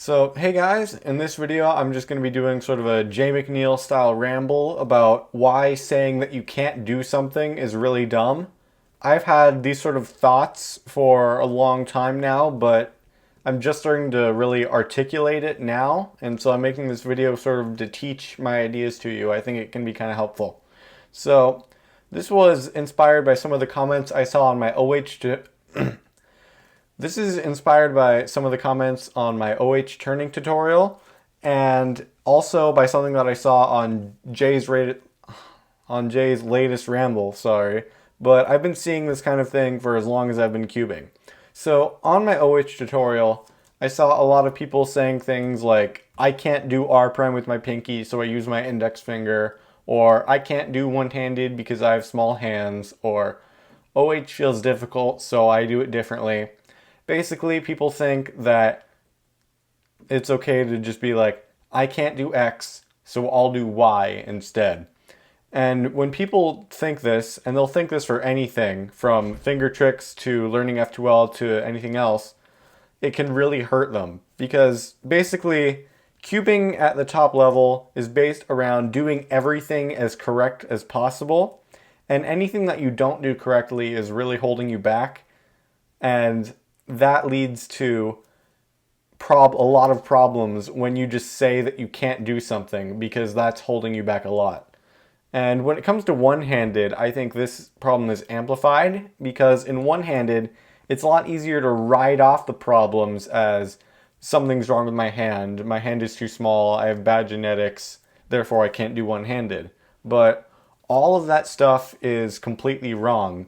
So, hey guys, in this video I'm just going to be doing sort of a Jay Mcneill style ramble about why saying that you can't do something is really dumb. I've had these sort of thoughts for a long time now, but I'm just starting to really articulate it now, and so I'm making this video sort of to teach my ideas to you. I think it can be kind of helpful. So, this was inspired by some of the comments I saw on my This is inspired by some of the comments on my OH turning tutorial, and also by something that I saw on Jay's latest ramble, sorry. But I've been seeing this kind of thing for as long as I've been cubing. So on my OH tutorial, I saw a lot of people saying things like, I can't do R prime with my pinky, so I use my index finger, or I can't do one-handed because I have small hands, or OH feels difficult, so I do it differently. Basically, people think that it's okay to just be like, I can't do X, so I'll do Y instead. And when people think this, and they'll think this for anything, from finger tricks to learning F2L to anything else, it can really hurt them. Because basically, cubing at the top level is based around doing everything as correct as possible, and anything that you don't do correctly is really holding you back, and that leads to a lot of problems when you just say that you can't do something, because that's holding you back a lot. And when it comes to one-handed, I think this problem is amplified, because in one-handed, it's a lot easier to write off the problems as something's wrong with my hand is too small, I have bad genetics, therefore I can't do one-handed. But all of that stuff is completely wrong,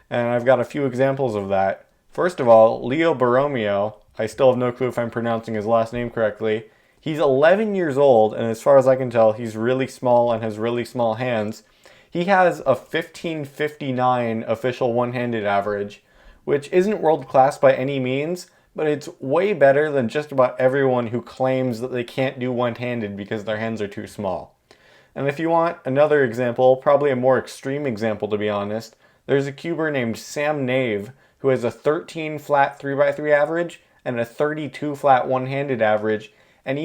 and I've got a few examples of that. First of all, Leo Borromeo, I still have no clue if I'm pronouncing his last name correctly. He's 11 years old, and as far as I can tell, he's really small and has really small hands. He has a 1559 official one-handed average, which isn't world class by any means, but it's way better than just about everyone who claims that they can't do one-handed because their hands are too small. And if you want another example, probably a more extreme example to be honest, there's a cuber named Sam Nave, who has a 13 flat 3x3 average and a 32 flat one-handed average, and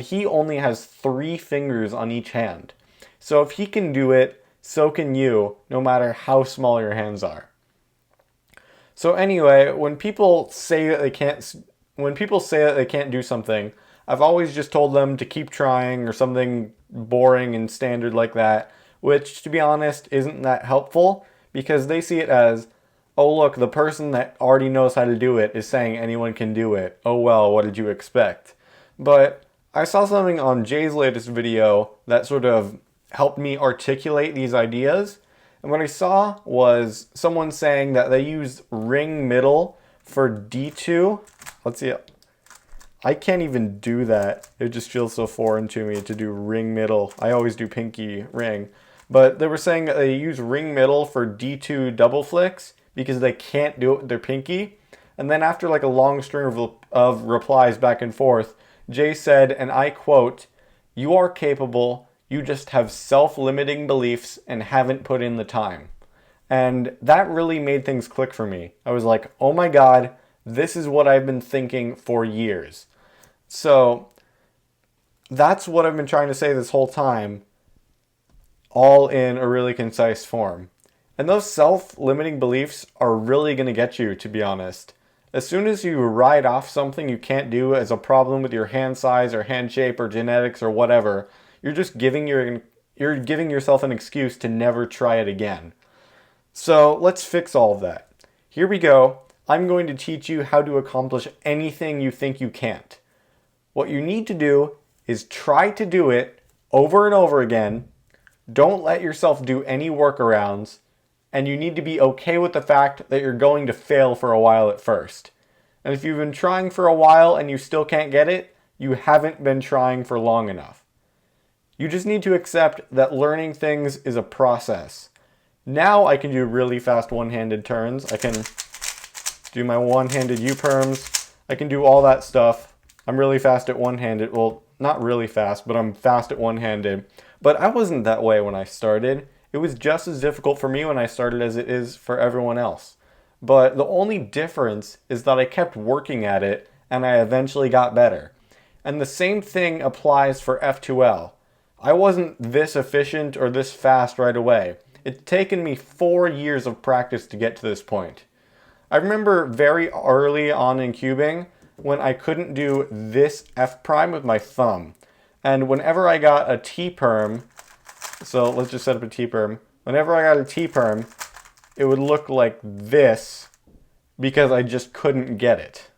he only has 3 fingers on each hand. So if he can do it, so can you, no matter how small your hands are. So anyway, when people say that they can't do something, I've always just told them to keep trying, or something boring and standard like that, which to be honest isn't that helpful, because they see it as, oh look, the person that already knows how to do it is saying anyone can do it. Oh well, what did you expect? But I saw something on Jay's latest video that sort of helped me articulate these ideas. And what I saw was someone saying that they use ring middle for D2. Let's see. I can't even do that. It just feels so foreign to me to do ring middle. I always do pinky ring. But they were saying that they use ring middle for D2 double flicks because they can't do it with their pinky. And then after like a long string of replies back and forth, Jay said, and I quote, "You are capable, you just have self-limiting beliefs and haven't put in the time." And that really made things click for me. I was like, oh my god, this is what I've been thinking for years. So that's what I've been trying to say this whole time, all in a really concise form. And those self-limiting beliefs are really going to get you, to be honest. As soon as you write off something you can't do as a problem with your hand size or hand shape or genetics or whatever, you're just giving yourself an excuse to never try it again. So let's fix all of that. Here we go. I'm going to teach you how to accomplish anything you think you can't. What you need to do is try to do it over and over again. Don't let yourself do any workarounds. And you need to be okay with the fact that you're going to fail for a while at first. And if you've been trying for a while and you still can't get it, you haven't been trying for long enough. You just need to accept that learning things is a process. Now I can do really fast one-handed turns. I can do my one-handed U-perms. I can do all that stuff. I'm really fast at one-handed. Well, not really fast, but I'm fast at one-handed. But I wasn't that way when I started. It was just as difficult for me when I started as it is for everyone else. But the only difference is that I kept working at it and I eventually got better. And the same thing applies for F2L. I wasn't this efficient or this fast right away. It's taken me 4 years of practice to get to this point. I remember very early on in cubing when I couldn't do this F prime with my thumb. And whenever I got a T perm, so let's just set up a T perm. Whenever I got a T perm, it would look like this because I just couldn't get it.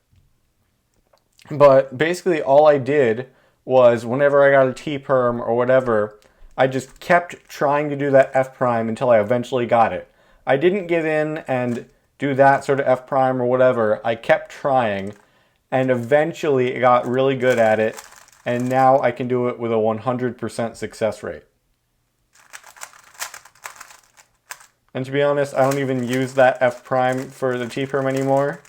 But basically all I did was whenever I got a T perm or whatever, I just kept trying to do that F prime until I eventually got it. I didn't give in and do that sort of F prime or whatever. I kept trying and eventually got really good at it, and now I can do it with a 100% success rate. And to be honest, I don't even use that F prime for the T perm anymore,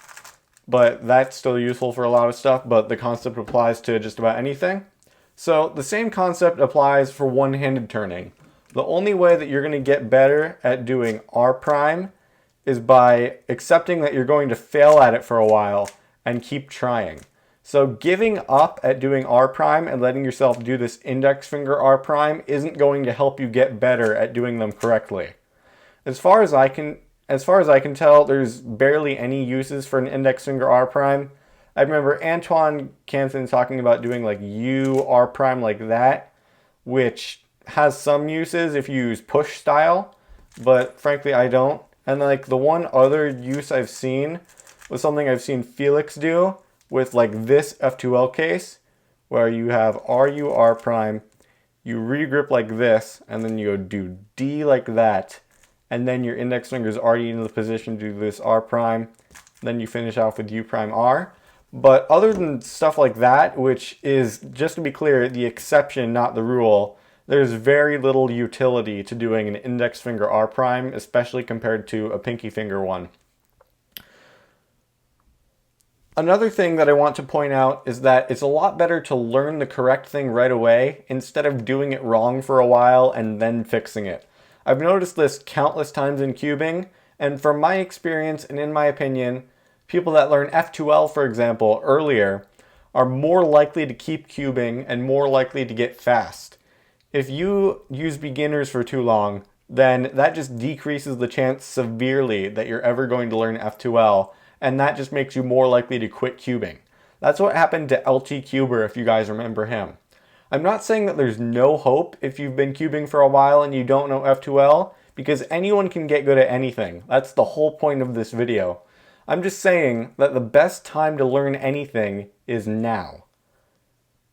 but that's still useful for a lot of stuff, but the concept applies to just about anything. So the same concept applies for one-handed turning. The only way that you're going to get better at doing R prime is by accepting that you're going to fail at it for a while and keep trying. So giving up at doing R prime and letting yourself do this index finger R prime isn't going to help you get better at doing them correctly. As far as I can tell, there's barely any uses for an index finger R prime. I remember Antoine Canson talking about doing like U R prime like that, which has some uses if you use push style, but frankly I don't. And like the one other use I've seen was something I've seen Felix do with like this F2L case, where you have RU R prime, you regrip like this, and then you go do D like that, and then your index finger is already in the position to do this R prime, then you finish off with U prime R. But other than stuff like that, which is, just to be clear, the exception, not the rule, there's very little utility to doing an index finger R prime, especially compared to a pinky finger one. Another thing that I want to point out is that it's a lot better to learn the correct thing right away instead of doing it wrong for a while and then fixing it. I've noticed this countless times in cubing, and from my experience and in my opinion, people that learn F2L, for example, earlier are more likely to keep cubing and more likely to get fast. If you use beginners for too long, then that just decreases the chance severely that you're ever going to learn F2L, and that just makes you more likely to quit cubing. That's what happened to LT-Cuber, if you guys remember him. I'm not saying that there's no hope if you've been cubing for a while and you don't know F2L, because anyone can get good at anything. That's the whole point of this video. I'm just saying that the best time to learn anything is now.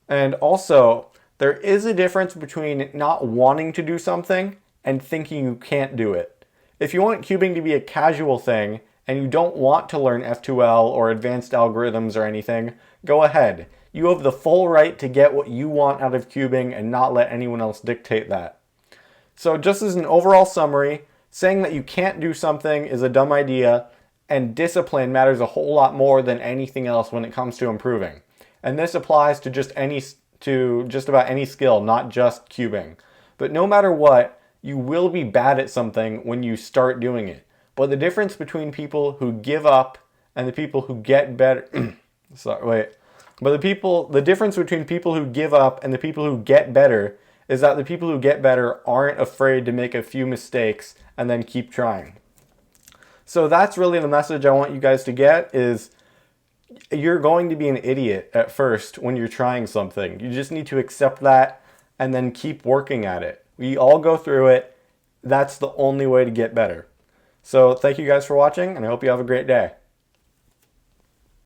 And also, there is a difference between not wanting to do something and thinking you can't do it. If you want cubing to be a casual thing and you don't want to learn F2L or advanced algorithms or anything, go ahead. You have the full right to get what you want out of cubing and not let anyone else dictate that. So just as an overall summary, saying that you can't do something is a dumb idea, and discipline matters a whole lot more than anything else when it comes to improving. And this applies to just about any skill, not just cubing. But no matter what, you will be bad at something when you start doing it. But the difference between people who give up and the people who get better the difference between people who give up and the people who get better is that the people who get better aren't afraid to make a few mistakes and then keep trying. So that's really the message I want you guys to get, is you're going to be an idiot at first when you're trying something. You just need to accept that and then keep working at it. We all go through it. That's the only way to get better. So thank you guys for watching, and I hope you have a great day.